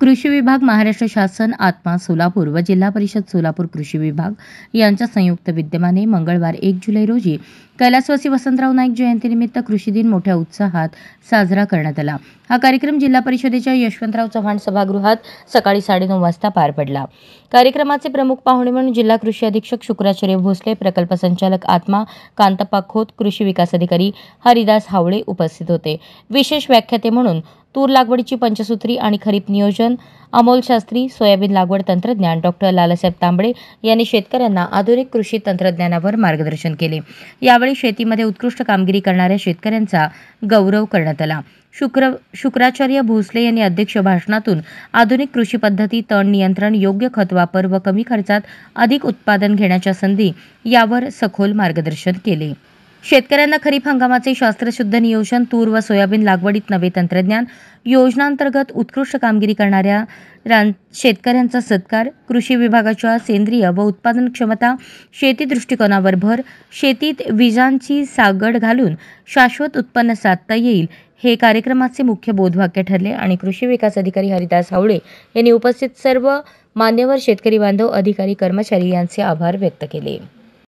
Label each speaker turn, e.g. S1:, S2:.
S1: कृषी विभाग, महाराष्ट्र शासन, आत्मा सोलापूर व जिल्हा परिषद सोलापूर कृषी विभाग यांच्या संयुक्त विद्यमाने मंगळवार 1 जुलै रोजी कैलासवासी वसंतराव नाईक जयंतीनिमित्त कृषी दिन मोठ्या उत्साहात साजरा करण्यात आला। हा कार्यक्रम जिल्हा परिषदेच्या यशवंतराव चव्हाण सभागृहात सकाळी 9:30 वाजता पार पडला। कार्यक्रमाचे प्रमुख पाहुणे म्हणून जिल्हा कृषी अधीक्षक शुक्राचार्य भोसले, प्रकल्प संचालक आत्मा कांतप्पा खोत, कृषी विकास अधिकारी हरिदास हावळे उपस्थित होते। विशेष व्याख्याते म्हणून तूर लागवडीची पंचसूत्री आणि खरीप नियोजन अमोल शास्त्री, सोयाबीन लागवड तंत्रज्ञान डॉ. लालसाहेब तांबडे यांनी शेतकऱ्यांना आधुनिक कृषी तंत्रज्ञानावर मार्गदर्शन केले। यावेळी शेतीमध्ये उत्कृष्ट कामगिरी करणाऱ्या शेतकऱ्यांचा गौरव करण्यात आला। शुक्राचार्य भोसले यांनी अध्यक्ष भाषणातून आधुनिक कृषी पद्धती, तण नियंत्रण, योग्य खत वापर व कमी खर्चात अधिक उत्पादन घेण्याच्या संधी यावर सखोल मार्गदर्शन केले। शेतकऱ्यांना खरीप हंगामाचे शास्त्रशुद्ध नियोजन, तूर व सोयाबीन लागवडीत नवे तंत्रज्ञान, योजनांतर्गत उत्कृष्ट कामगिरी करणाऱ्या शेतकऱ्यांचा सत्कार, कृषी विभागाच्या सेंद्रिय व उत्पादन क्षमता, शेती दृष्टिकोनावर भर, शेतीत विजांची सागड घालून शाश्वत उत्पन्न साधता येईल, हे कार्यक्रमाचे मुख्य बोधवाक्य ठरले आणि कृषी विकास अधिकारी हरिदास हावळे यांनी उपस्थित सर्व मान्यवर शेतकरी बांधव, अधिकारी, कर्मचारी यांचे आभार व्यक्त केले।